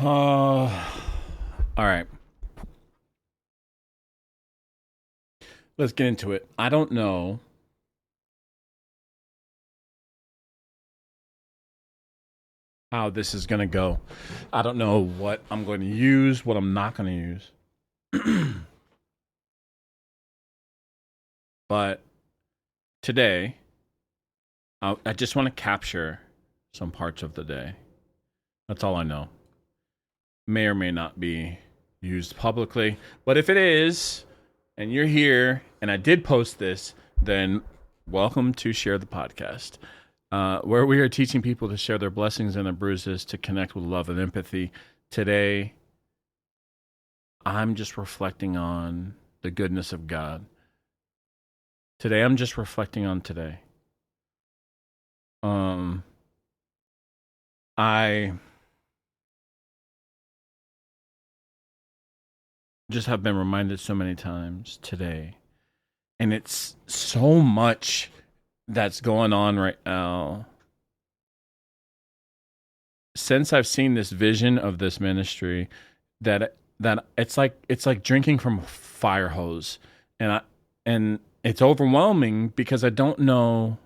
All right. Let's get into it. I don't know how this is going to go. I don't know what I'm going to use, what I'm not going to use. But today, I just want to capture some parts of the day. That's all I know. May or may not be used publicly. But if it is, and you're here, and I did post this, then welcome to Share the Podcast, where we are teaching people to share their blessings and their bruises to connect with love and empathy. Today, I'm just reflecting on the goodness of God. Today, I'm just reflecting on today. I just have been reminded so many times today, and it's so much that's going on right now. Since I've seen this vision of this ministry, that it's like drinking from a fire hose, and it's overwhelming because I don't know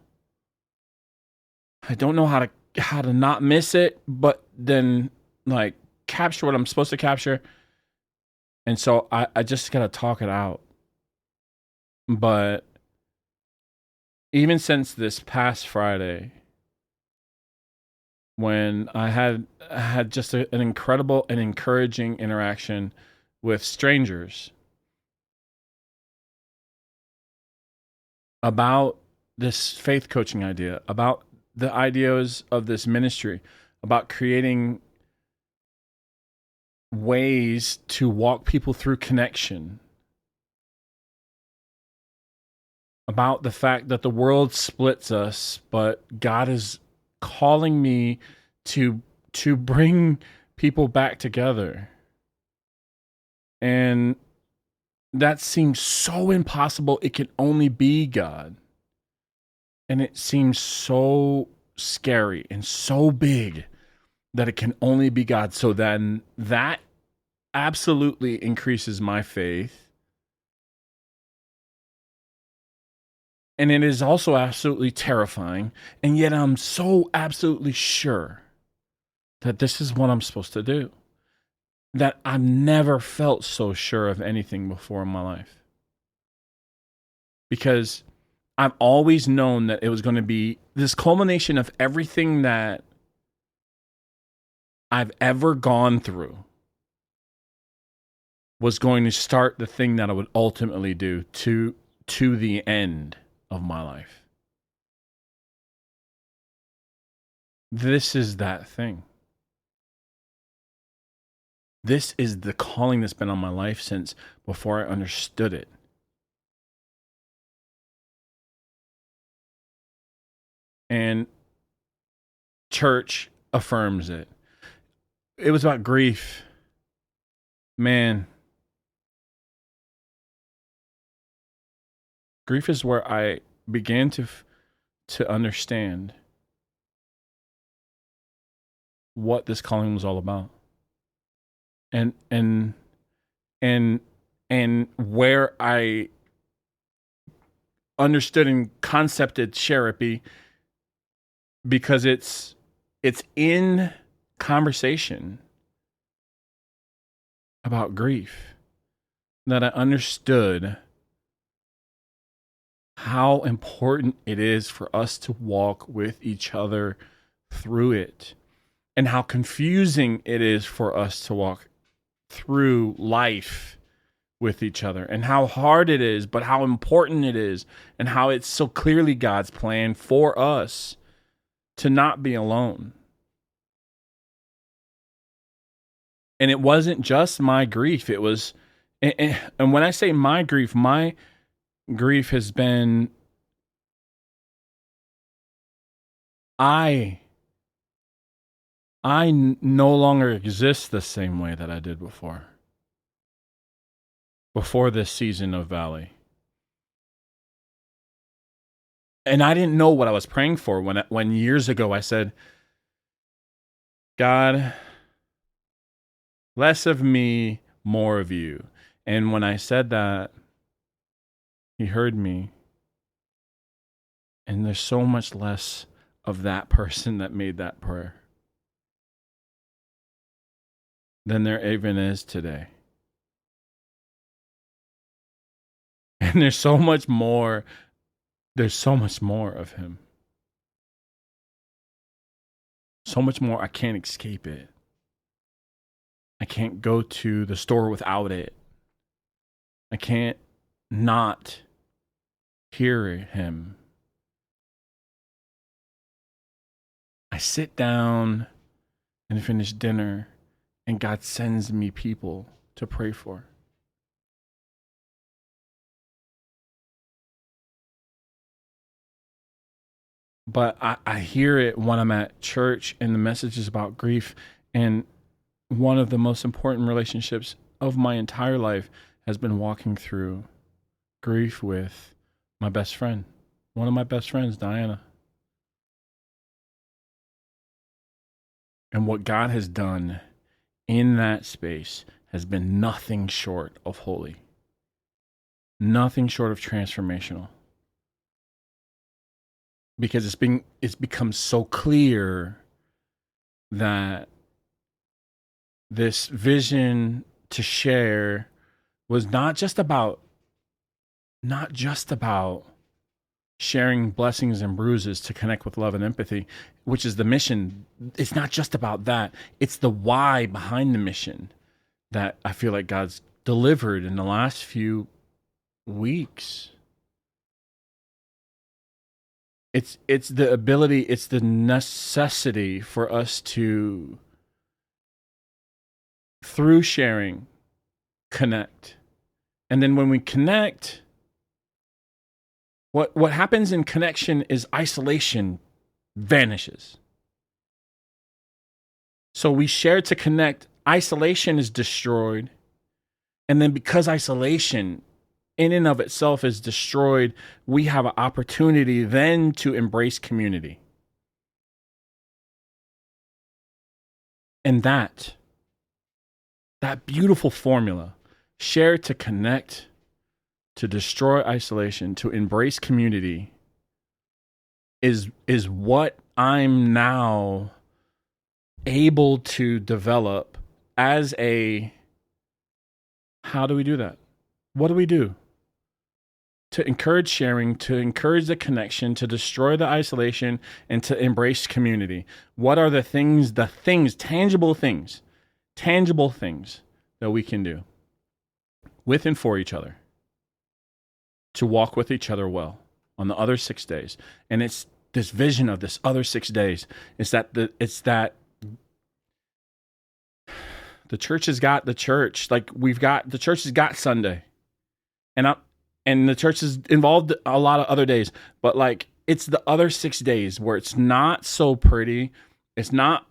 how to not miss it, but then like capture what I'm supposed to capture. And so I just gotta talk it out. But even since this past Friday, when I had just an incredible and encouraging interaction with strangers about this faith coaching idea, about the ideas of this ministry, about creating ways to walk people through connection, about the fact that the world splits us, but God is calling me to bring people back together. And that seems so impossible. It can only be God. And it seems so scary and so big that it can only be God. So then that absolutely increases my faith. And it is also absolutely terrifying. And yet I'm so absolutely sure that this is what I'm supposed to do. That I've never felt so sure of anything before in my life. Because I've always known that it was going to be this culmination of everything that I've ever gone through was going to start the thing that I would ultimately do to the end of my life. This is that thing. This is the calling that's been on my life since before I understood it. And church affirms it. It was about grief. Man, grief is where I began to understand what this calling was all about. And and where I understood and concepted therapy, because it's in conversation about grief that I understood how important it is for us to walk with each other through it, and how confusing it is for us to walk through life with each other, and how hard it is, but how important it is, and how it's so clearly God's plan for us to not be alone. And it wasn't just my grief. It was, and when I say my grief has been, I no longer exist the same way that I did before this season of Valley. And I didn't know what I was praying for when years ago I said, God, Less of me, more of you. And when I said that, he heard me. And there's so much less of that person that made that prayer than there even is today. And there's so much more of him. So much more, I can't escape it. I can't go to the store without it. I can't not hear him. I sit down and finish dinner, and God sends me people to pray for. But I hear it when I'm at church and the message is about grief. And one of the most important relationships of my entire life has been walking through grief with my best friend, one of my best friends, Diana. And what God has done in that space has been nothing short of holy, nothing short of transformational. Because it's become so clear that this vision to share was not just about sharing blessings and bruises to connect with love and empathy, which is the mission. It's not just about that. It's the why behind the mission that I feel like God's delivered in the last few weeks. It's the ability, it's the necessity for us to, through sharing, connect. And then when we connect, what happens in connection is isolation vanishes. So we share to connect, isolation is destroyed. And then because isolation in and of itself is destroyed, we have an opportunity then to embrace community. And that beautiful formula, share to connect, to destroy isolation, to embrace community, is what I'm now able to develop as a, how do we do that? What do we do? To encourage sharing, to encourage the connection, to destroy the isolation, and to embrace community. What are the things, tangible things that we can do with and for each other to walk with each other well on the other 6 days? And it's this vision of this other 6 days. It's that the church has got the church. Like the church has got Sunday. And the church is involved a lot of other days, but like it's the other 6 days where it's not so pretty. It's not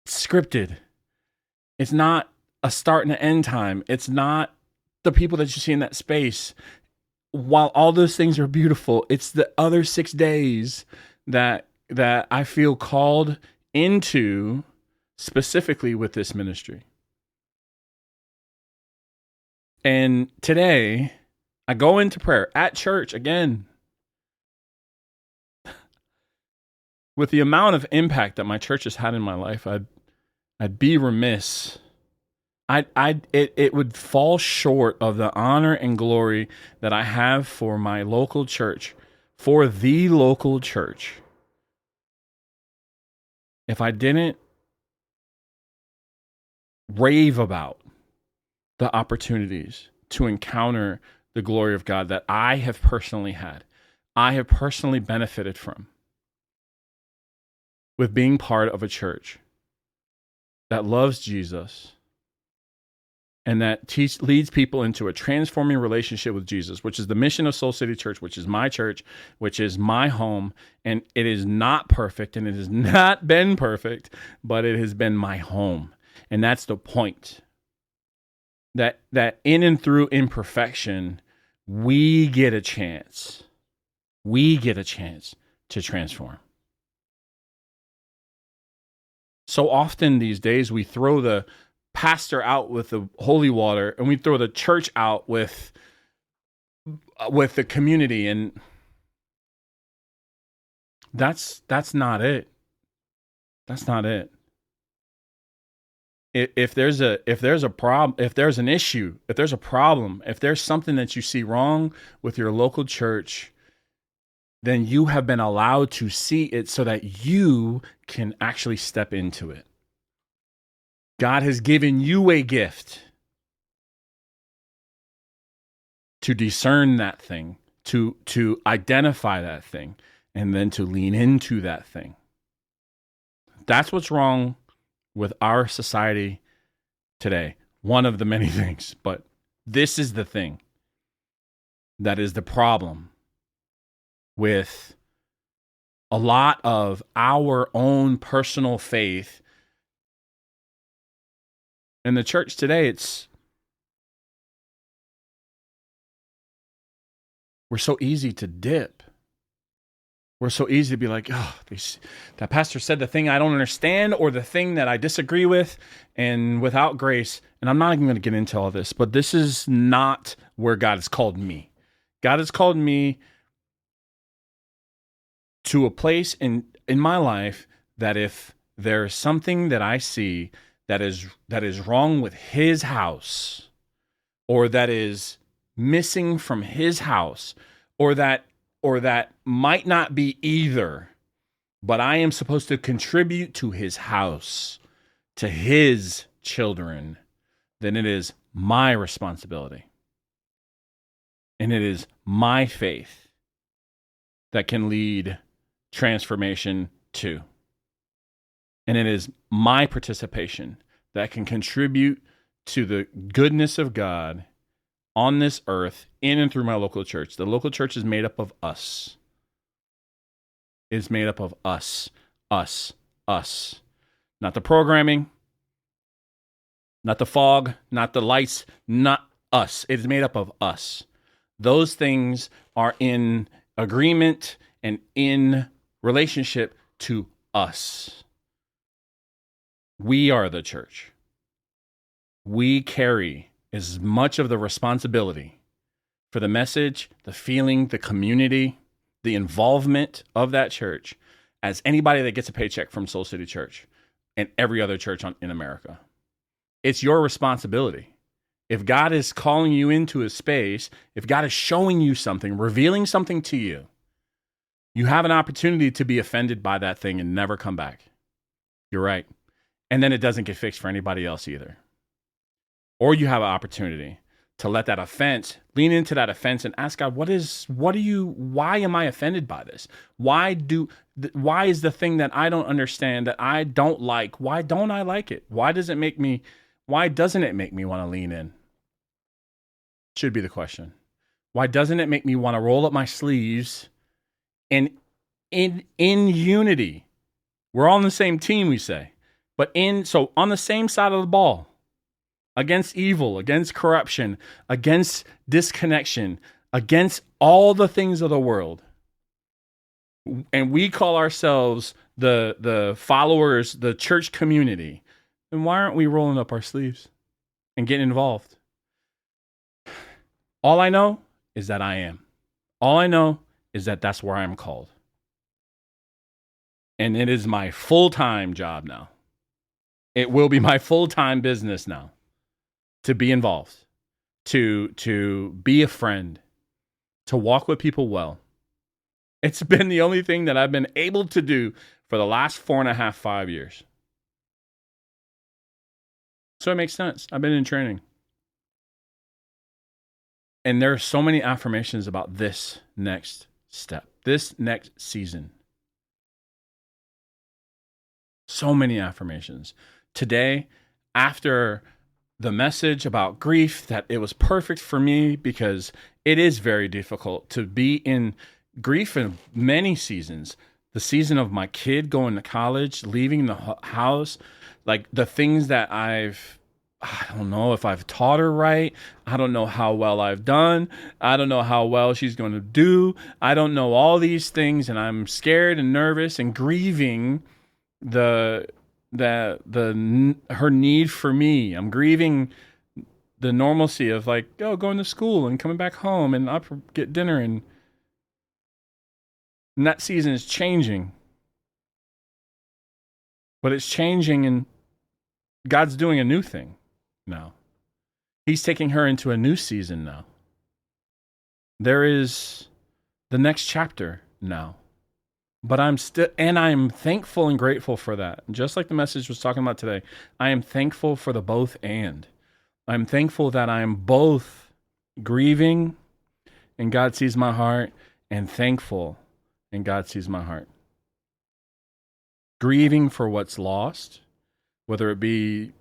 scripted. It's not a start and an end time. It's not the people that you see in that space. While all those things are beautiful, it's the other 6 days that I feel called into specifically with this ministry. And today, I go into prayer at church again. With the amount of impact that my church has had in my life, I'd be remiss. It would fall short of the honor and glory that I have for my local church, for the local church, if I didn't rave about the opportunities to encounter the glory of God that I have personally had, I have personally benefited from with being part of a church that loves Jesus and that leads people into a transforming relationship with Jesus, which is the mission of Soul City Church, which is my church, which is my home. And it is not perfect and it has not been perfect, but it has been my home. And that's the point. That in and through imperfection, we get a chance. We get a chance to transform. So often these days we throw the pastor out with the holy water and we throw the church out with the community, and that's not it. That's not it. If there's a problem, if there's an issue, if there's a problem, if there's something that you see wrong with your local church, then you have been allowed to see it so that you can actually step into it. God has given you a gift to discern that thing, to identify that thing, and then to lean into that thing. That's what's wrong with our society today. One of the many things, but this is the thing that is the problem with a lot of our own personal faith in the church today. We're so easy to dip. We're so easy to be like, oh, that pastor said the thing I don't understand or the thing that I disagree with, and without grace. And I'm not even going to get into all this, but this is not where God has called me. God has called me to a place in my life that if there's something that I see that is wrong with his house, or that is missing from his house, or that might not be either, but I am supposed to contribute to his house, to his children, then it is my responsibility. And it is my faith that can lead transformation too. And it is my participation that can contribute to the goodness of God on this earth, in and through my local church. The local church is made up of us. It's made up of us. Not the programming, not the fog, not the lights, not us. It is made up of us. Those things are in agreement and in relationship to us. We are the church. We carry as much of the responsibility for the message, the feeling, the community, the involvement of that church as anybody that gets a paycheck from Soul City Church and every other church in America. It's your responsibility. If God is calling you into a space, if God is showing you something, revealing something to you, you have an opportunity to be offended by that thing and never come back. You're right. And then it doesn't get fixed for anybody else either. Or you have an opportunity to let that offense, lean into that offense and ask God, why am I offended by this? Why is the thing that I don't understand, that I don't like, why don't I like it? Why doesn't it make me want to lean in? Should be the question. Why doesn't it make me want to roll up my sleeves and in unity? We're all on the same team, we say, but on the same side of the ball. Against evil, against corruption, against disconnection, against all the things of the world. And we call ourselves the followers, the church community. Then why aren't we rolling up our sleeves and getting involved? All I know is that I am. All I know is that that's where I'm called. And it is my full-time job now. It will be my full-time business now. To be involved, to be a friend, to walk with people well. It's been the only thing that I've been able to do for the last 4.5, 5 years. So it makes sense. I've been in training. And there are so many affirmations about this next step, this next season. So many affirmations. Today, after the message about grief, that it was perfect for me because it is very difficult to be in grief in many seasons. The season of my kid going to college, leaving the house, like the things that I don't know if I've taught her right. I don't know how well I've done. I don't know how well she's going to do. I don't know all these things, and I'm scared and nervous and grieving the her need for me. I'm grieving the normalcy of like, oh, going to school and coming back home and up get dinner, and that season is changing. But it's changing, and God's doing a new thing now. He's taking her into a new season now. There is the next chapter now. But I'm thankful and grateful for that. Just like the message was talking about today, I am thankful for the both and. I'm thankful that I am both grieving and God sees my heart, and thankful and God sees my heart. Grieving for what's lost, whether it be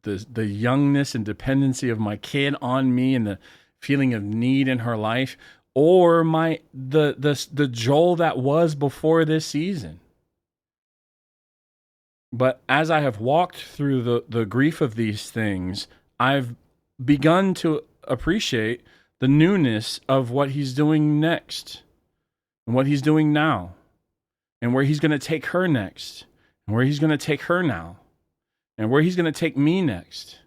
the youngness and dependency of my kid on me and the feeling of need in her life, or the Joel that was before this season. But as I have walked through the grief of these things, I've begun to appreciate the newness of what he's doing next, and what he's doing now, and where he's going to take her next, and where he's going to take her now, and where he's going to take me next,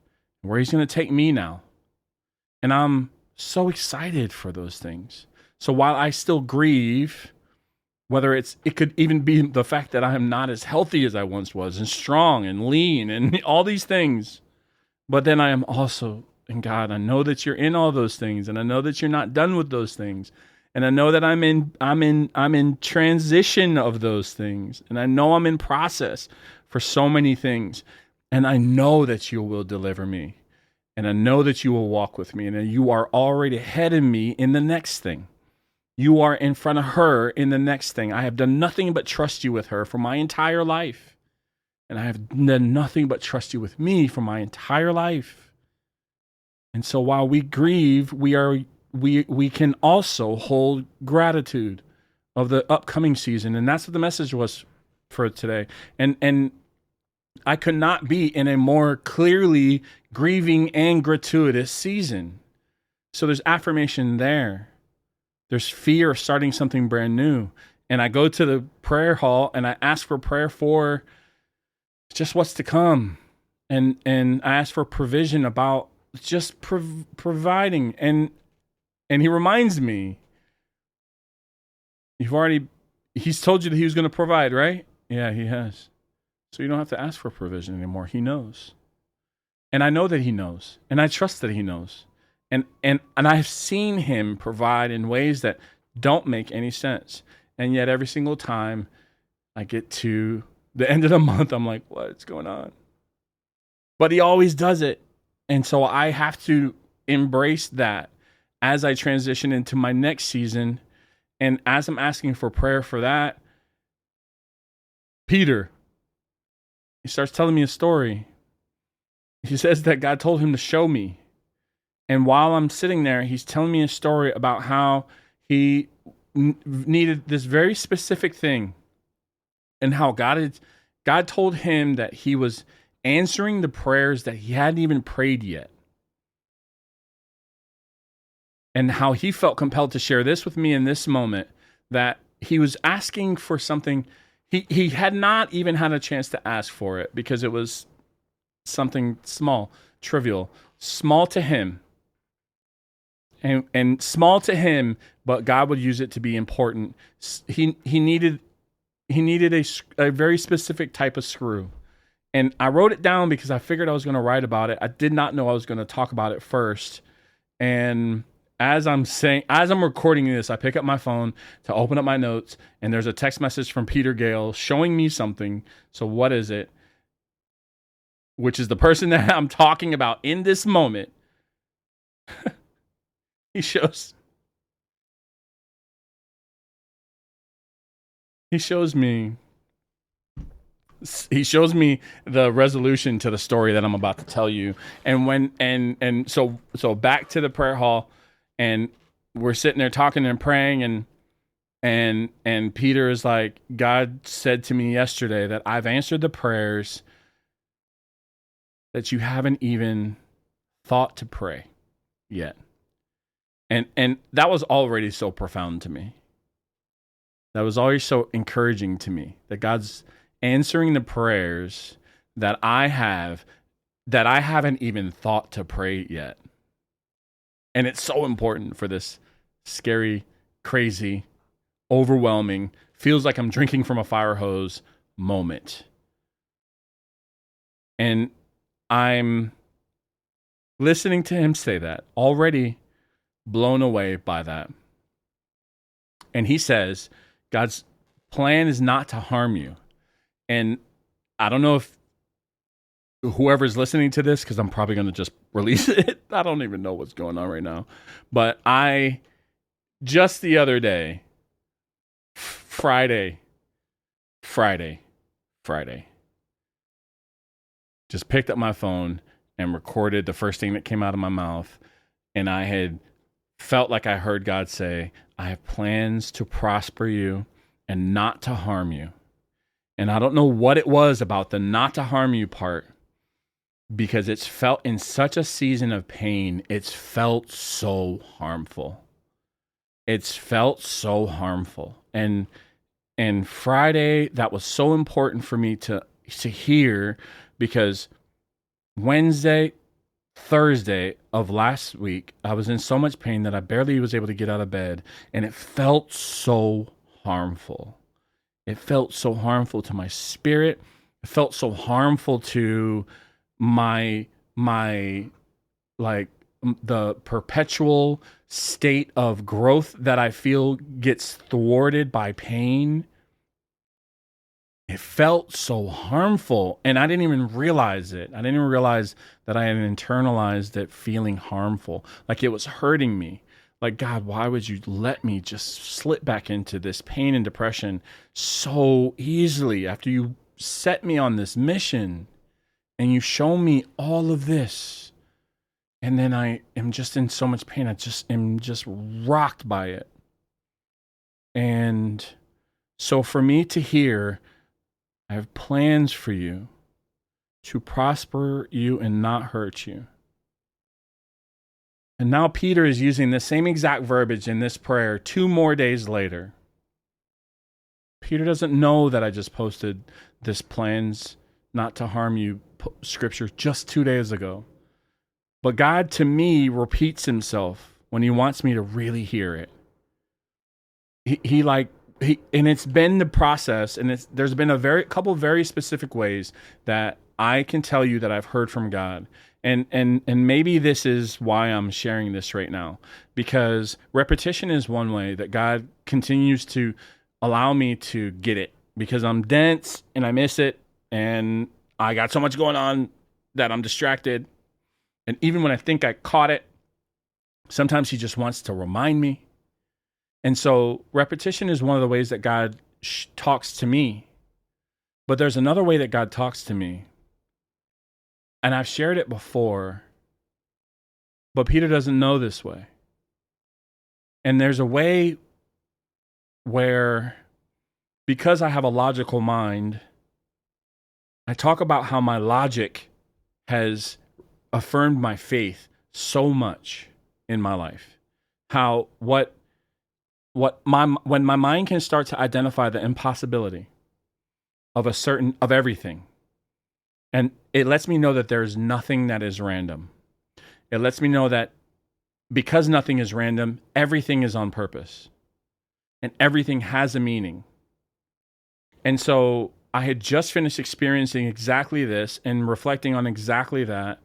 and where he's going to take me now. And I'm so excited for those things. So while I still grieve, whether it could even be the fact that I am not as healthy as I once was, and strong and lean and all these things, but then I am also, and God, I know that you're in all those things, and I know that you're not done with those things, and I know that I'm in transition of those things, and I know I'm in process for so many things, and I know that you will deliver me. And I know that you will walk with me, and you are already ahead of me in the next thing. You are in front of her in the next thing. I have done nothing but trust you with her for my entire life. And I have done nothing but trust you with me for my entire life. And so while we grieve, we can also hold gratitude of the upcoming season. And that's what the message was for today. And I could not be in a more clearly grieving and gratuitous season. So there's affirmation there. There's fear of starting something brand new. And I go to the prayer hall and I ask for prayer for just what's to come. And I ask for provision about just providing. And he reminds me, he's told you that he was going to provide, right? Yeah, he has. So you don't have to ask for provision anymore. He knows. And I know that he knows. And I trust that he knows. And I've seen him provide in ways that don't make any sense. And yet every single time I get to the end of the month, I'm like, what's going on? But he always does it. And so I have to embrace that as I transition into my next season. And as I'm asking for prayer for that, Peter, he starts telling me a story. He says that God told him to show me. And while I'm sitting there, he's telling me a story about how he needed this very specific thing, and how God told him that he was answering the prayers that he hadn't even prayed yet. And how he felt compelled to share this with me in this moment, that he was asking for something. He had not even had a chance to ask for it because it was something small, trivial, small to him. And small to him, but God would use it to be important. He needed a very specific type of screw. And I wrote it down because I figured I was going to write about it. I did not know I was going to talk about it first. And as I'm recording this, I pick up my phone to open up my notes, and there's a text message from Peter Gale showing me something. So what is it? Which is the person that I'm talking about in this moment. He shows me the resolution to the story that I'm about to tell you. And so back to the prayer hall, and we're sitting there talking and praying, and Peter is like, God said to me yesterday that I've answered the prayers that you haven't even thought to pray yet. And that was already so profound to me. That was always so encouraging to me, that God's answering the prayers that I have that I haven't even thought to pray yet. And it's so important for this scary, crazy, overwhelming, feels like I'm drinking from a fire hose moment. And I'm listening to him say that, already blown away by that. And he says, God's plan is not to harm you. And I don't know if whoever's listening to this, because I'm probably going to just release it. I don't even know what's going on right now. But I, just the other day, Friday, just picked up my phone and recorded the first thing that came out of my mouth. And I had felt like I heard God say, I have plans to prosper you and not to harm you. And I don't know what it was about the not to harm you part, because it's felt in such a season of pain, it's felt so harmful. It's felt so harmful. And Friday, that was so important for me to hear, because Wednesday, Thursday of last week, I was in so much pain that I barely was able to get out of bed, and it felt so harmful. It felt so harmful to my spirit. It felt so harmful to my like the perpetual state of growth that I feel gets thwarted by pain. It felt so harmful, and I didn't even realize it. I didn't even realize that I had internalized it feeling harmful, like it was hurting me. Like, God, why would you let me just slip back into this pain and depression so easily after you set me on this mission and you show me all of this? And then I am just in so much pain. I just am just rocked by it. And so for me to hear, I have plans for you to prosper you and not hurt you. And now Peter is using the same exact verbiage in this prayer 2 more days later. Peter doesn't know that I just posted this plans not to harm you scripture just 2 days ago. But God, to me, repeats himself when he wants me to really hear it. And it's been the process, and there's been a couple very specific ways that I can tell you that I've heard from God. And maybe this is why I'm sharing this right now, because repetition is one way that God continues to allow me to get it, because I'm dense and I miss it, and I got so much going on that I'm distracted. And even when I think I caught it, sometimes he just wants to remind me. And so repetition is one of the ways that God talks to me. But there's another way that God talks to me. And I've shared it before, but Peter doesn't know this way. And there's a way where, because I have a logical mind, I talk about how my logic has affirmed my faith so much in my life. How when my mind can start to identify the impossibility of everything. And it lets me know that there's nothing that is random. It lets me know that because nothing is random, everything is on purpose. And everything has a meaning. And so I had just finished experiencing exactly this and reflecting on exactly that.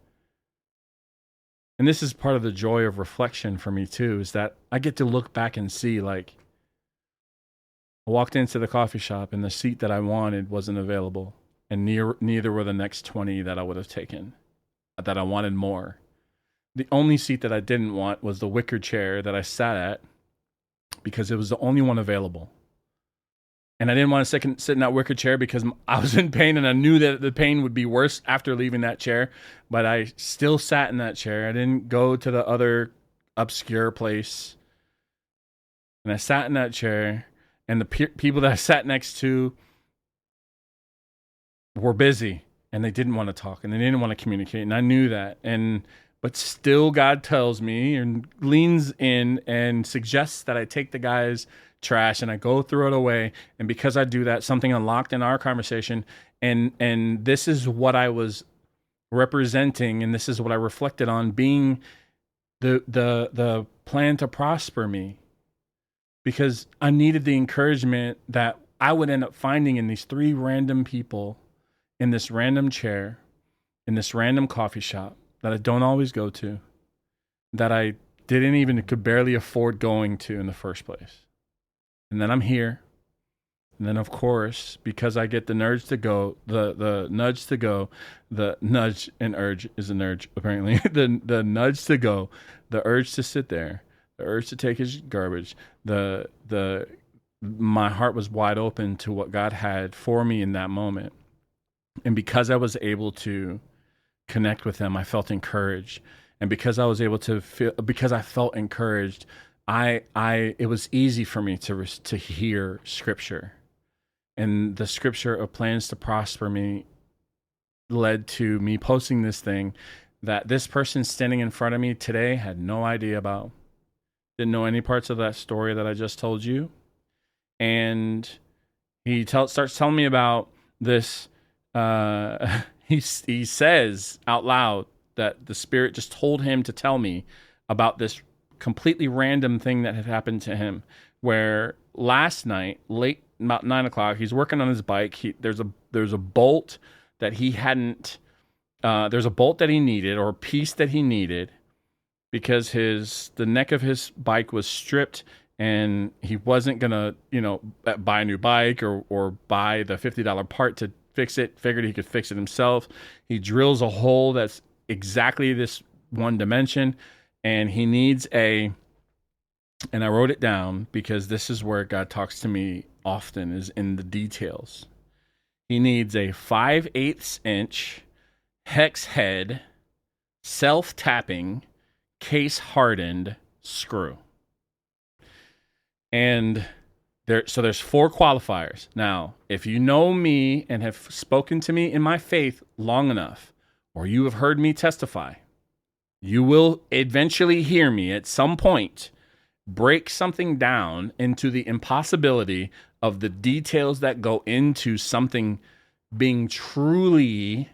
And this is part of the joy of reflection for me too, is that I get to look back and see, like, I walked into the coffee shop and the seat that I wanted wasn't available. And neither were the next 20 that I would have taken, that I wanted more. The only seat that I didn't want was the wicker chair that I sat at, because it was the only one available. And I didn't want to sit in that wicker chair because I was in pain, and I knew that the pain would be worse after leaving that chair. But I still sat in that chair. I didn't go to the other obscure place. And I sat in that chair, and the people that I sat next to were busy, and they didn't want to talk, and they didn't want to communicate, and I knew that. But still, God tells me and leans in and suggests that I take the guy's trash and I go throw it away. And because I do that, something unlocked in our conversation, And this is what I was representing, and this is what I reflected on being the plan to prosper me, because I needed the encouragement that I would end up finding in these three random people in this random chair in this random coffee shop that I don't always go to, that I didn't even could barely afford going to in the first place. And then I'm here. And then, of course, because I get the nudge to go, the nudge to go, the nudge and urge is an urge, apparently. the nudge to go, the urge to sit there, the urge to take his garbage, my heart was wide open to what God had for me in that moment. And because I was able to connect with him, I felt encouraged. And because I was able to feel, because I felt encouraged, it was easy for me to hear scripture. And the scripture of plans to prosper me led to me posting this thing that this person standing in front of me today had no idea about. Didn't know any parts of that story that I just told you. And he starts telling me about this. He says out loud that the Spirit just told him to tell me about this completely random thing that had happened to him, where last night, late about 9 o'clock, he's working on his bike. There's a bolt that he hadn't. There's a bolt that he needed, or a piece that he needed, because the neck of his bike was stripped, and he wasn't gonna, buy a new bike or buy the $50 part to fix it. Figured he could fix it himself. He drills a hole that's exactly this one dimension, and he needs and I wrote it down because this is where God talks to me often, is in the details. He needs a 5/8 inch hex head, self-tapping, case-hardened screw. And there's 4 qualifiers. Now, if you know me and have spoken to me in my faith long enough, or you have heard me testify, you will eventually hear me at some point break something down into the impossibility of the details that go into something being truly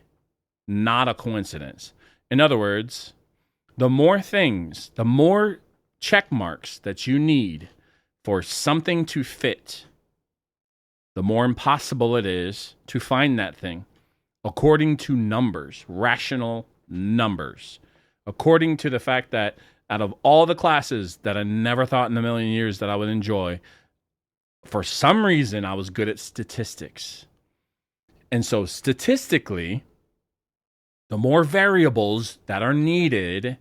not a coincidence. In other words, the more check marks that you need for something to fit, the more impossible it is to find that thing, according to numbers, rational numbers, according to the fact that out of all the classes that I never thought in a million years that I would enjoy, for some reason I was good at statistics. And so statistically, the more variables that are needed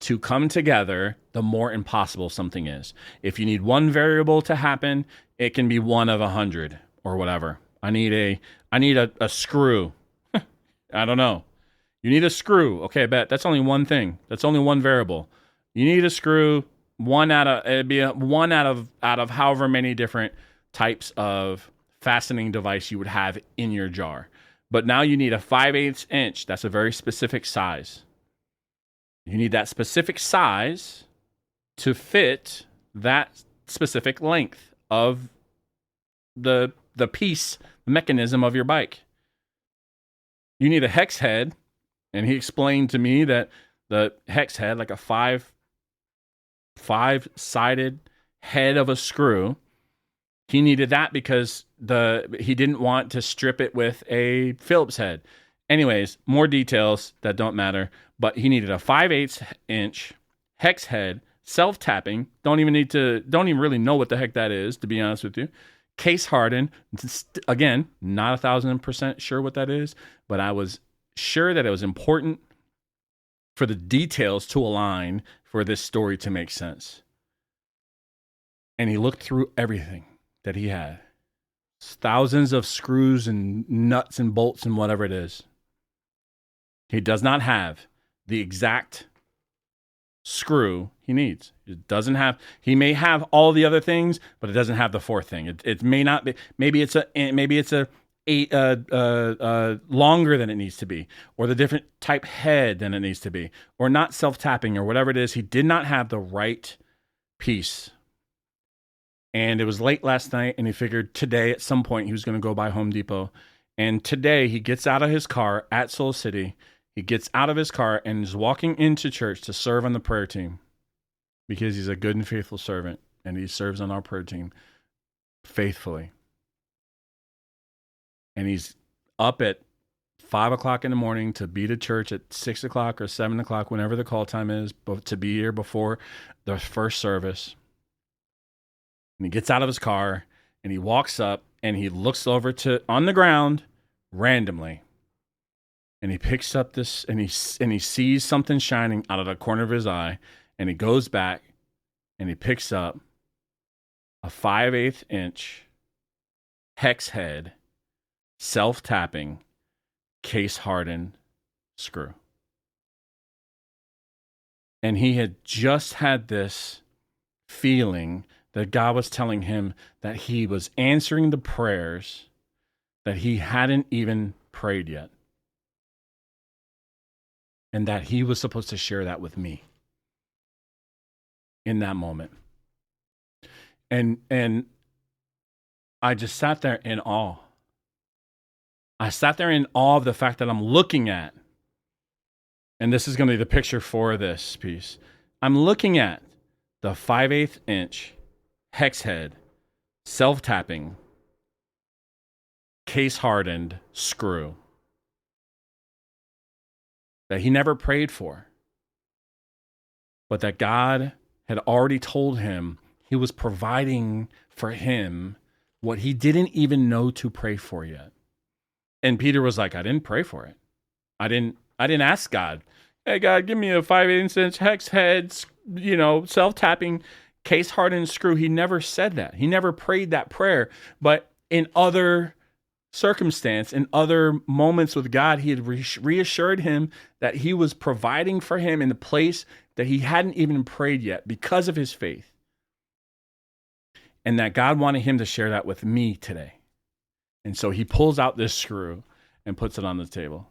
to come together, the more impossible something is. If you need one variable to happen, it can be one of 100 or whatever. I need a screw. I don't know. You need a screw. Okay, I bet that's only one thing. That's only one variable. You need a screw. It'd be one out of however many different types of fastening device you would have in your jar. But now you need a 5/8 inch. That's a very specific size. You need that specific size to fit that specific length of the piece mechanism of your bike. You need a hex head, and he explained to me that the hex head, like a five-sided head of a screw, he needed that because he didn't want to strip it with a Phillips head. Anyways, more details that don't matter, but he needed a 5/8 inch hex head, self-tapping. Don't even really know what the heck that is, to be honest with you. Case hardened. Again, not 1,000% sure what that is, but I was sure that it was important for the details to align for this story to make sense. And he looked through everything that he had. Thousands of screws and nuts and bolts and whatever it is. He does not have the exact screw he needs. He may have all the other things, but it doesn't have the fourth thing. It may not be, maybe it's longer than it needs to be, or the different type head than it needs to be, or not self-tapping, or whatever it is. He did not have the right piece. And it was late last night, and he figured today at some point he was going to go by Home Depot And today he gets out of his car at Soul City. He gets out of his car and is walking into church to serve on the prayer team because he's a good and faithful servant, and he serves on our prayer team faithfully. And he's up at 5:00 in the morning to be to church at 6:00 or 7:00, whenever the call time is, to be here before the first service. And he gets out of his car and he walks up and he looks over on the ground randomly. And he picks up this and he sees something shining out of the corner of his eye, and he goes back and he picks up a 5/8 inch hex head, self-tapping, case-hardened screw. And he had just had this feeling that God was telling him that he was answering the prayers that he hadn't even prayed yet. And that he was supposed to share that with me in that moment. And I just sat there in awe. I sat there in awe of the fact that I'm looking at, and this is going to be the picture for this piece. I'm looking at the 5/8 inch hex head, self-tapping, case-hardened screw that he never prayed for, but that God had already told him he was providing for him what he didn't even know to pray for yet. And Peter was like, I didn't pray for it. I didn't ask God, hey, God, give me a 5/8 inch hex head, self-tapping, case-hardened screw. He never said that. He never prayed that prayer. But in other circumstance, in other moments with God, he had reassured him that he was providing for him in the place that he hadn't even prayed yet because of his faith. And that God wanted him to share that with me today. And so he pulls out this screw and puts it on the table.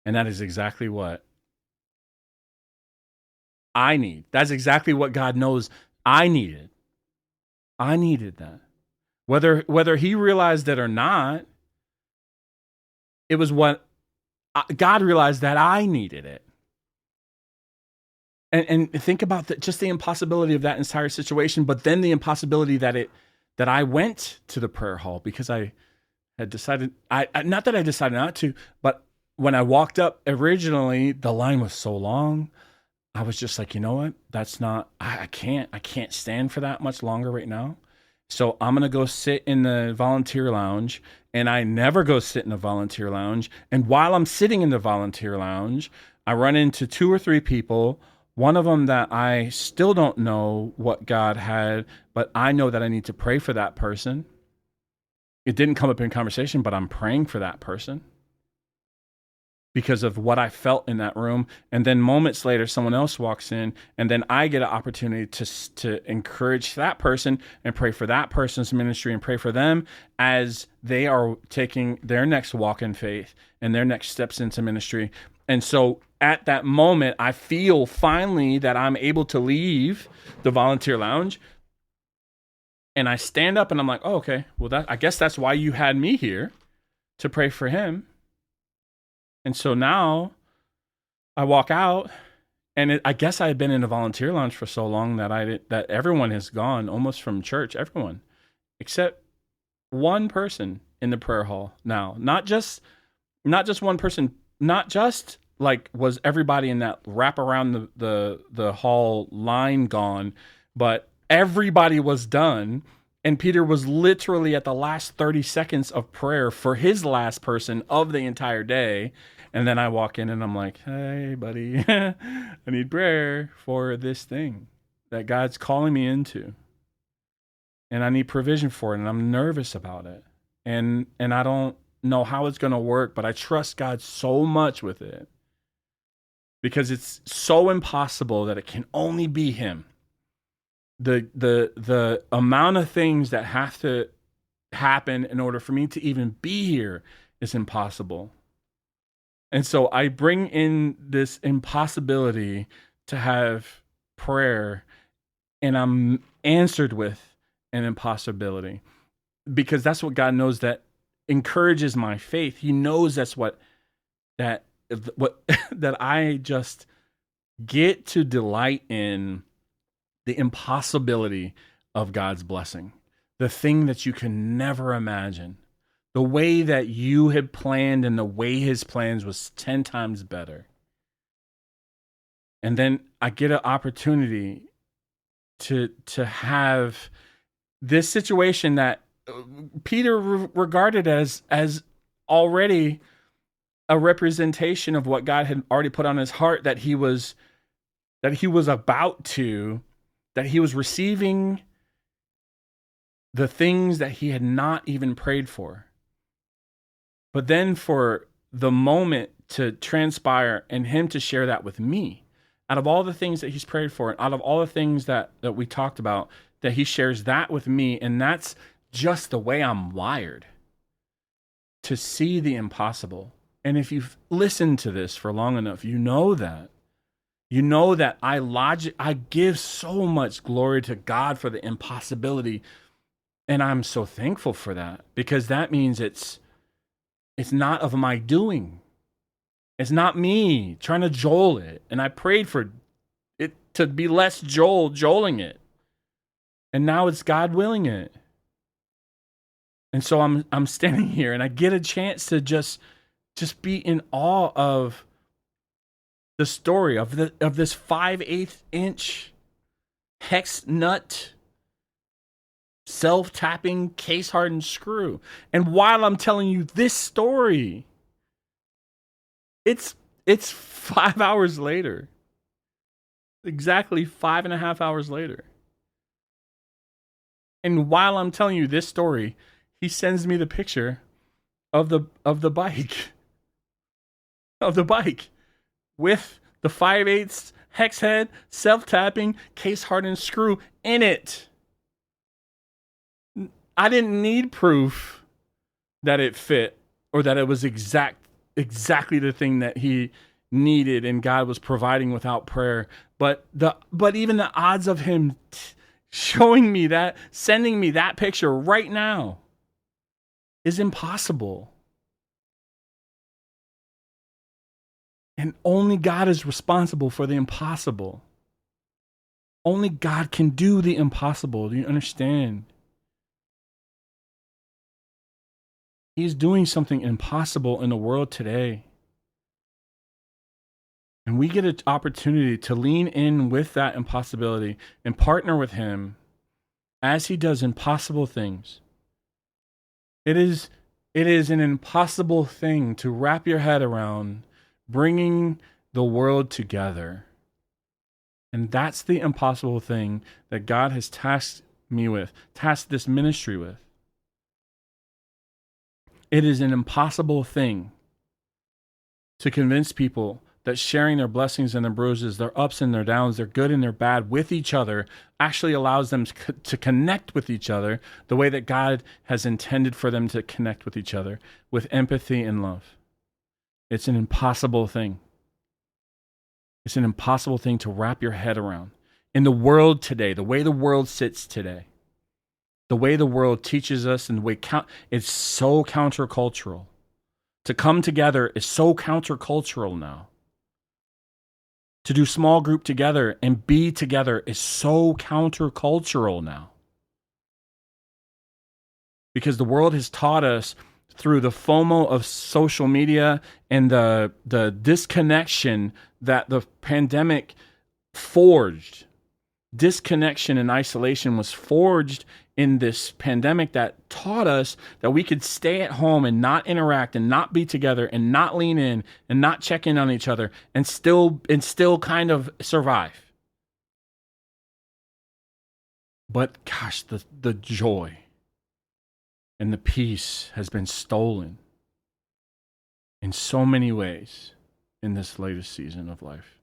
And that is exactly what I need. That's exactly what God knows I needed. I needed that. Whether he realized it or not, it was what God realized that I needed it. And think about just the impossibility of that entire situation, but then the impossibility that I went to the prayer hall because I had decided, not that I decided not to, but when I walked up originally, the line was so long. I was just like, you know what? That's not, I can't stand for that much longer right now. So I'm going to go sit in the volunteer lounge, and I never go sit in the volunteer lounge. And while I'm sitting in the volunteer lounge, I run into 2 or 3 people, one of them that I still don't know what God had, but I know that I need to pray for that person. It didn't come up in conversation, but I'm praying for that person because of what I felt in that room. And then moments later, someone else walks in, and then I get an opportunity to encourage that person and pray for that person's ministry and pray for them as they are taking their next walk in faith and their next steps into ministry. And so at that moment, I feel finally that I'm able to leave the volunteer lounge. And I stand up and I'm like, oh, okay, well, I guess that's why you had me here, to pray for him. And so now I walk out, and I guess I had been in a volunteer lounge for so long that everyone has gone almost from church, everyone, except one person in the prayer hall now. Not just one person, not just like was everybody in that wrap around the hall line gone, but everybody was done. And Peter was literally at the last 30 seconds of prayer for his last person of the entire day. And then I walk in and I'm like, hey, buddy, I need prayer for this thing that God's calling me into. And I need provision for it. And I'm nervous about it. And I don't know how it's going to work, but I trust God so much with it because it's so impossible that it can only be him. The amount of things that have to happen in order for me to even be here is impossible. And so I bring in this impossibility to have prayer, and I'm answered with an impossibility. because that's what God knows that encourages my faith. He knows that's that what that I just get to delight in the impossibility of God's blessing, the thing that you can never imagine, the way that you had planned and the way his plans was 10 times better. And then I get an opportunity to have this situation that Peter regarded as already a representation of what God had already put on his heart, that he was receiving the things that he had not even prayed for. But then for the moment to transpire and him to share that with me, out of all the things that he's prayed for, and out of all the things that we talked about, that he shares that with me. And that's just the way I'm wired, to see the impossible. And if you've listened to this for long enough, you know that I give so much glory to God for the impossibility. And I'm so thankful for that, because that means it's not of my doing. It's not me trying to Joel it. And I prayed for it to be less Joeling it. And now it's God willing it. And so I'm standing here and I get a chance to just be in awe of the story of this 5/8 inch hex nut self-tapping case hardened screw. And while I'm telling you this story, it's 5 hours later. Exactly 5.5 hours later. And while I'm telling you this story, he sends me the picture of the bike. Of the bike with the 5/8 hex head, self-tapping, case hardened screw in it. I didn't need proof that it fit or that it was exactly the thing that he needed and God was providing without prayer. But even the odds of him showing me that, sending me that picture right now, is impossible. And only God is responsible for the impossible. Only God can do the impossible. Do you understand? He's doing something impossible in the world today. And we get an opportunity to lean in with that impossibility and partner with him as he does impossible things. It is an impossible thing to wrap your head around, bringing the world together. And that's the impossible thing that God has tasked this ministry with. It is an impossible thing to convince people that sharing their blessings and their bruises, their ups and their downs, their good and their bad with each other actually allows them to connect with each other the way that God has intended for them to connect with each other, with empathy and love. It's an impossible thing. It's an impossible thing to wrap your head around. In the world today, the way the world sits today, the way the world teaches us, and the way it's so countercultural. To come together is so countercultural now. To do small group together and be together is so countercultural now. Because the world has taught us through the FOMO of social media and the disconnection that the pandemic forged. Disconnection and isolation was forged in this pandemic that taught us that we could stay at home and not interact and not be together and not lean in and not check in on each other and still kind of survive. But gosh, the joy and the peace has been stolen in so many ways in this latest season of life.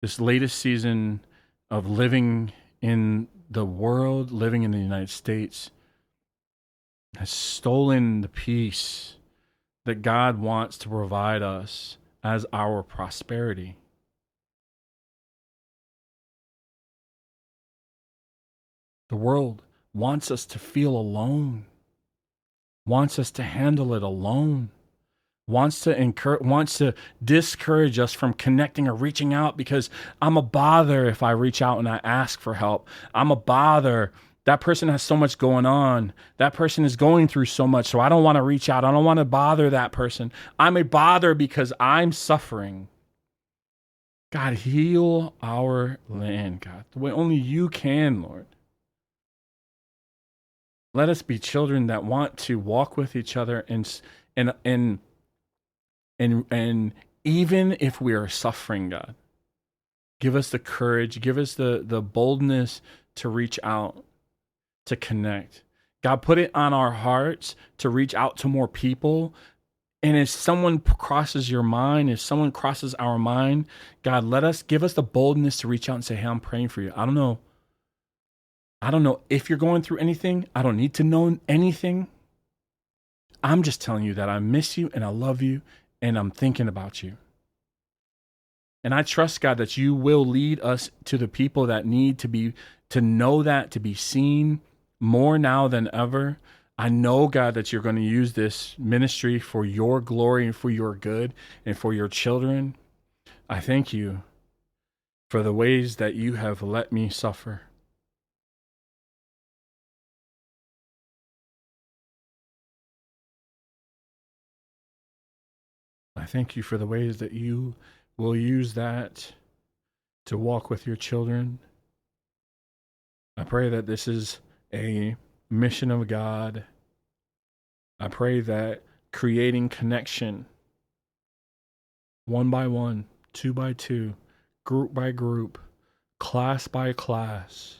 This latest season of living in the world, living in the United States, has stolen the peace that God wants to provide us as our prosperity. The world wants us to feel alone, wants us to handle it alone, wants to discourage us from connecting or reaching out, because I'm a bother if I reach out and I ask for help. I'm a bother. That person has so much going on. That person is going through so much, so I don't want to reach out. I don't want to bother that person. I'm a bother because I'm suffering. God, heal our land, God, the way only you can, Lord. Let us be children that want to walk with each other, and even if we are suffering, God, give us the courage, give us the boldness to reach out, to connect. God, put it on our hearts to reach out to more people. And if someone crosses your mind, if someone crosses our mind, God, give us the boldness to reach out and say, hey, I'm praying for you. I don't know if you're going through anything. I don't need to know anything. I'm just telling you that I miss you and I love you and I'm thinking about you. And I trust, God, that you will lead us to the people that need to know that, to be seen more now than ever. I know, God, that you're going to use this ministry for your glory and for your good and for your children. I thank you for the ways that you have let me suffer. I thank you for the ways that you will use that to walk with your children. I pray that this is a mission of God. I pray that creating connection, one by one, two by two, group by group, class by class,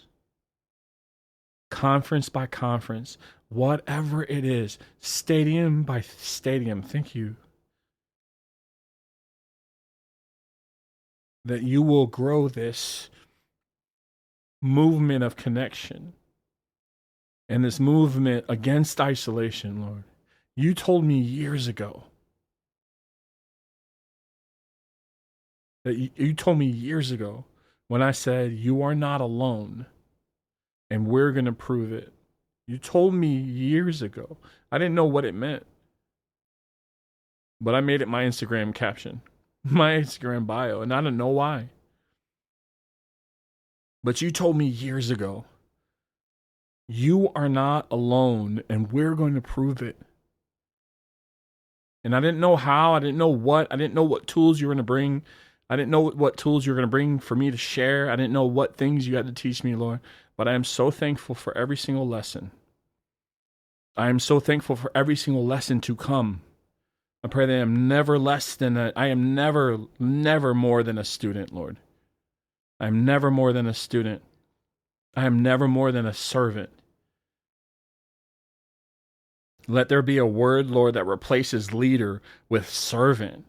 conference by conference, whatever it is, stadium by stadium, thank you, that you will grow this movement of connection and this movement against isolation, Lord. You told me years ago you told me years ago when I said, you are not alone and we're going to prove it. You told me years ago. I didn't know what it meant, but I made it my Instagram caption, my Instagram bio, and I don't know why. But you told me years ago, you are not alone and we're going to prove it. And I didn't know how, I didn't know what tools you were going to bring. I didn't know what tools you were going to bring for me to share. I didn't know what things you had to teach me, Lord. But I am so thankful for every single lesson. I am so thankful for every single lesson to come. I pray that I am never never more than a student, Lord. I am never more than a student. I am never more than a servant. Let there be a word, Lord, that replaces leader with servant.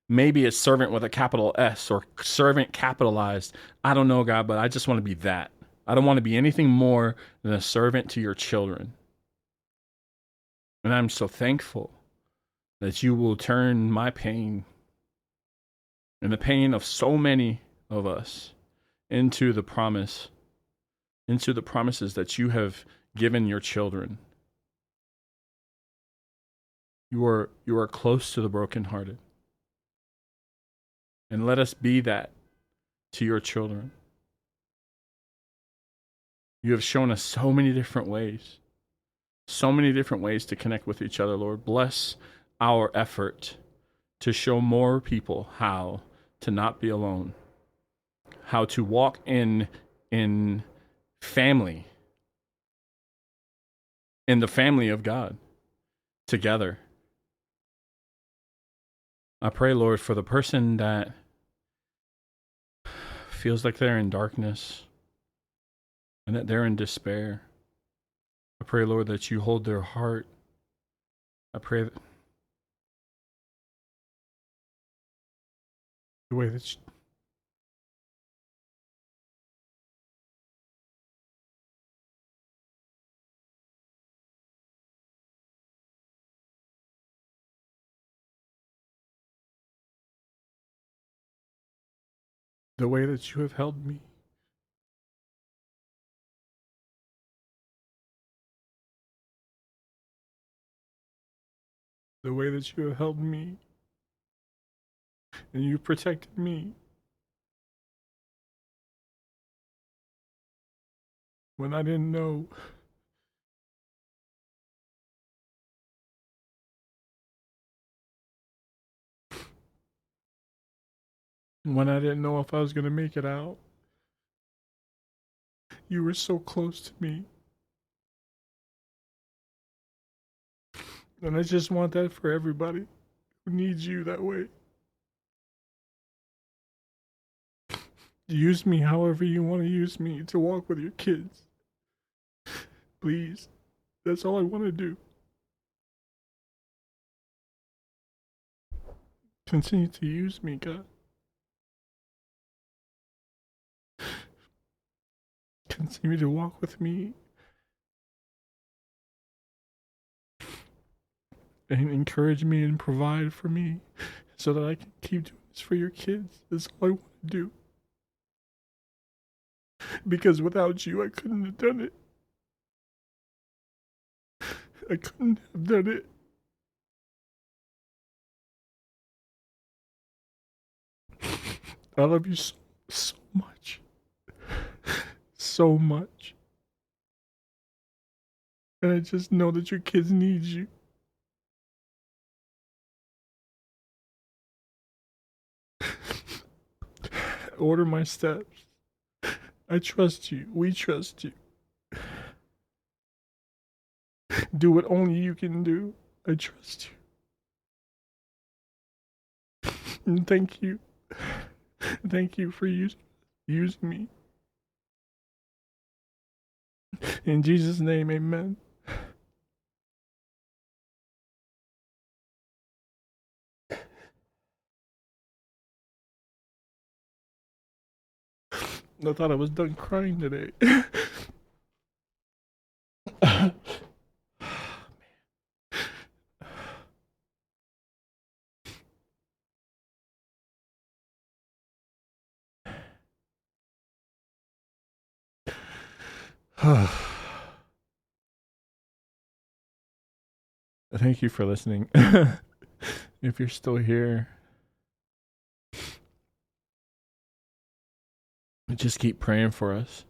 Maybe it's servant with a capital S or servant capitalized. I don't know, God, but I just want to be that. I don't want to be anything more than a servant to your children. And I'm so thankful that you will turn my pain and the pain of so many of us into the promises that you have given your children. You are close to the brokenhearted. And let us be that to your children. You have shown us so many different ways to connect with each other, Lord. Bless our effort to show more people how to not be alone, how to walk in family, in the family of God, together. I pray, Lord, for the person that feels like they're in darkness and that they're in despair. I pray, Lord, that you hold their heart. I pray that the way that you have held me. the way that you have helped me and you protected me when I didn't know. When I didn't know if I was going to make it out. You were so close to me. And I just want that for everybody who needs you that way. Use me however you want to use me to walk with your kids. Please. That's all I want to do. Continue to use me, God. Continue to walk with me and encourage me and provide for me so that I can keep doing this for your kids. That's all I want to do. Because without you, I couldn't have done it. I couldn't have done it. I love you so much. So much. And I just know that your kids need you. Order my steps. I trust you. We trust you. Do what only you can do. I trust you. And thank you. Thank you for using me. In Jesus' name, amen. I thought I was done crying today. Thank you for listening. If you're still here, just keep praying for us.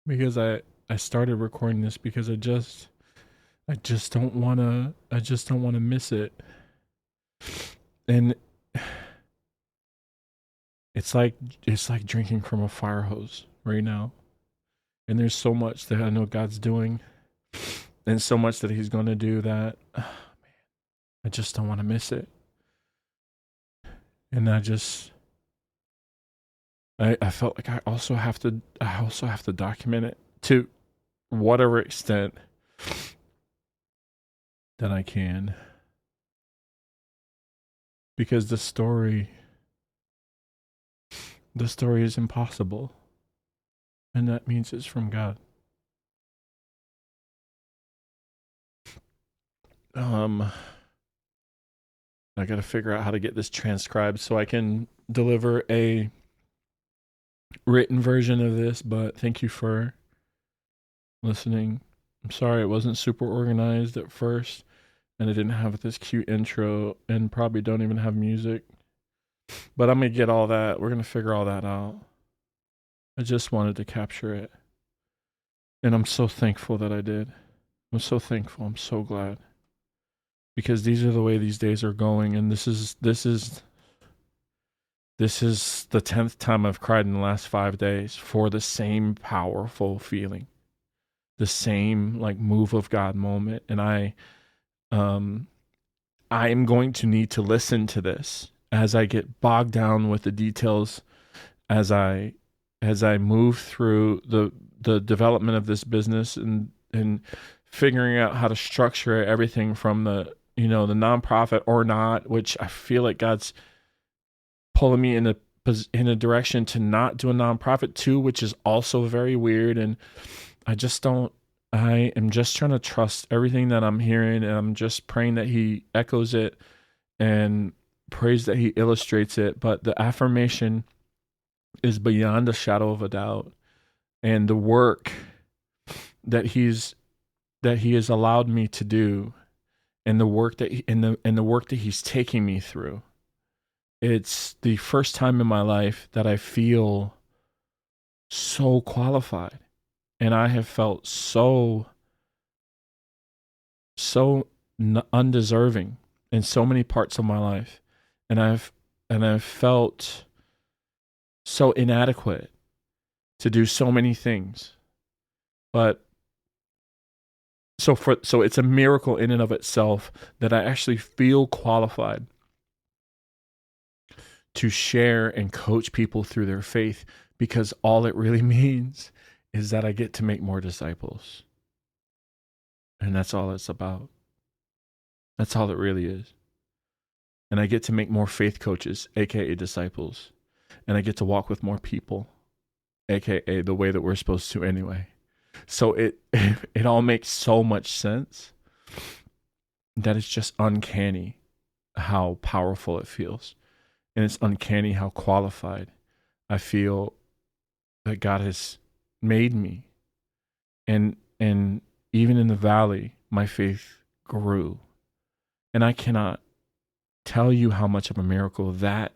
Because I started recording this because I just don't wanna miss it. And it's like drinking from a fire hose right now. And there's so much that I know God's doing and so much that he's going to do that I just don't want to miss it. And I felt like I also have to document it to whatever extent that I can. Because the story is impossible. And that means it's from God. I got to figure out how to get this transcribed so I can deliver a written version of this, but thank you for listening. I'm sorry it wasn't super organized at first and I didn't have this cute intro and probably don't even have music. But I'm going to get all that. We're going to figure all that out. I just wanted to capture it. And I'm so thankful that I did. I'm so thankful. I'm so glad. Because these are the way these days are going, and this is the 10th time I've cried in the last 5 days for the same powerful feeling, the same like move of God moment. And I am going to need to listen to this as I get bogged down with the details, as I move through the development of this business and figuring out how to structure everything from the nonprofit or not, which I feel like God's pulling me in a direction to not do a nonprofit too, which is also very weird. And I am just trying to trust everything that I'm hearing, and I'm just praying that he echoes it and prays that he illustrates it. But the affirmation is beyond a shadow of a doubt. And the work that he has allowed me to do and the work that the work that he's taking me through. It's the first time in my life that I feel so qualified, and I have felt so undeserving in so many parts of my life, and I've felt so inadequate to do so many things. But so it's a miracle in and of itself that I actually feel qualified to share and coach people through their faith, because all it really means is that I get to make more disciples. And that's all it's about. That's all it really is. And I get to make more faith coaches, aka disciples. And I get to walk with more people, aka the way that we're supposed to anyway. So it all makes so much sense that it's just uncanny how powerful it feels. And it's uncanny how qualified I feel that God has made me. And even in the valley, my faith grew. And I cannot tell you how much of a miracle that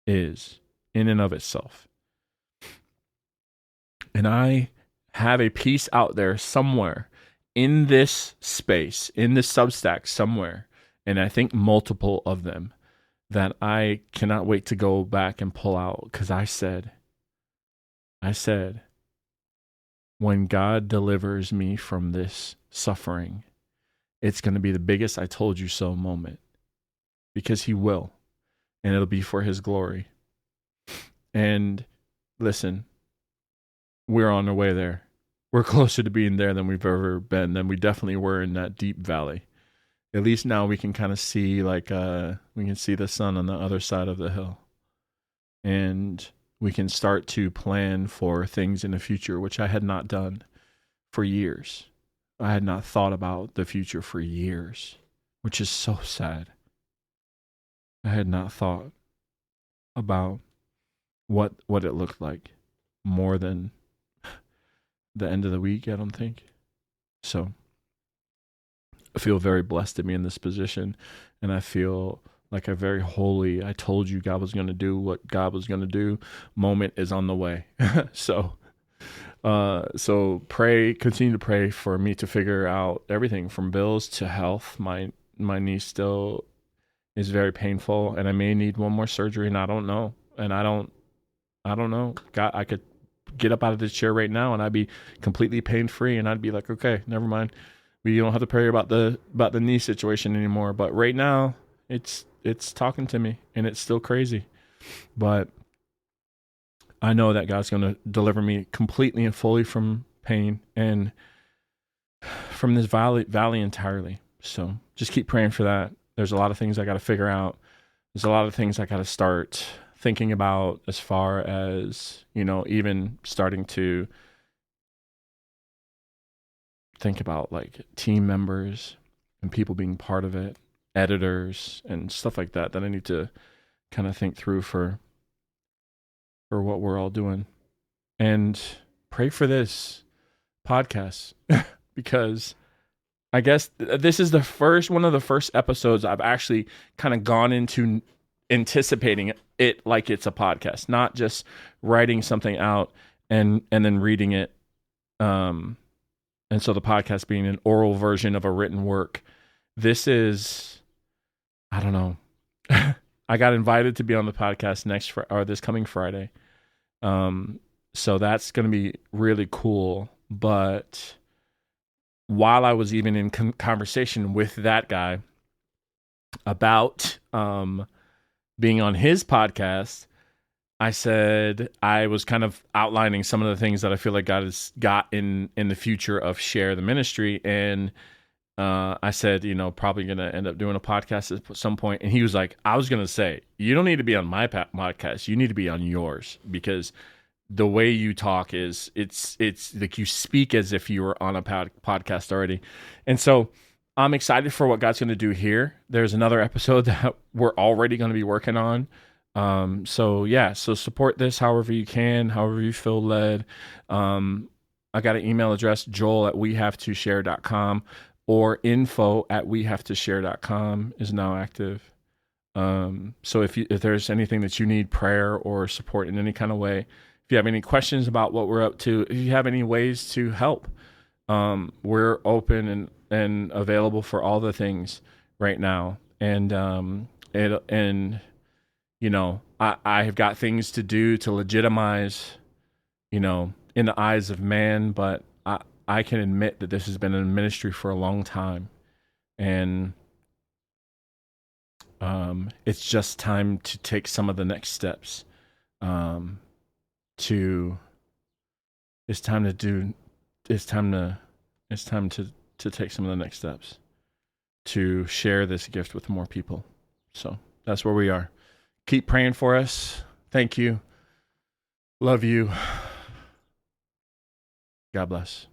is in and of itself. And I have a piece out there somewhere in this space, in this Substack somewhere, and I think multiple of them, that I cannot wait to go back and pull out, because I said, when God delivers me from this suffering, it's going to be the biggest I told you so moment, because he will, and it'll be for his glory. And listen, we're on our way there. We're closer to being there than we've ever been, than we definitely were in that deep valley. At least now we can kind of see, we can see the sun on the other side of the hill. And we can start to plan for things in the future, which I had not done for years. I had not thought about the future for years, which is so sad. I had not thought about what it looked like more than the end of the week, I don't think. So I feel very blessed to be in this position, and I feel like a very holy, I told you God was going to do what God was going to do moment is on the way. So continue to pray for me to figure out everything from bills to health. My knee still is very painful, and I may need one more surgery, and I don't know. And I don't know. God, I could get up out of this chair right now and I'd be completely pain free, and I'd be like, okay, never mind. We don't have to pray about the knee situation anymore. But right now, it's talking to me, and it's still crazy. But I know that God's going to deliver me completely and fully from pain and from this valley entirely. So just keep praying for that. There's a lot of things I got to figure out. There's a lot of things I got to start thinking about, as far as, even starting to think about like team members and people being part of it, editors and stuff like that I need to kind of think through for what we're all doing. And pray for this podcast because I guess this is one of the first episodes I've actually kind of gone into anticipating it like it's a podcast, not just writing something out and then reading it. And so the podcast being an oral version of a written work. This is, I don't know. I got invited to be on the podcast this coming Friday. So that's going to be really cool. But while I was even in conversation with that guy about being on his podcast, I said I was kind of outlining some of the things that I feel like God has got in the future of Share the Ministry. And I said, probably going to end up doing a podcast at some point. And he was like, I was going to say, you don't need to be on my podcast. You need to be on yours, because the way you talk it's like you speak as if you were on a podcast already. And so I'm excited for what God's going to do here. There's another episode that we're already going to be working on. So support this however you can, however you feel led. I got an email address, joel@wehavetoshare.com. or info@wehavetoshare.com is now active. So if there's anything that you need prayer or support in any kind of way, if you have any questions about what we're up to, if you have any ways to help, we're open and available for all the things right now. And I have got things to do to legitimize, in the eyes of man, but I can admit that this has been in ministry for a long time, and it's just time to take some of the next steps. It's time to take some of the next steps to share this gift with more people. So that's where we are. Keep praying for us. Thank you. Love you. God bless.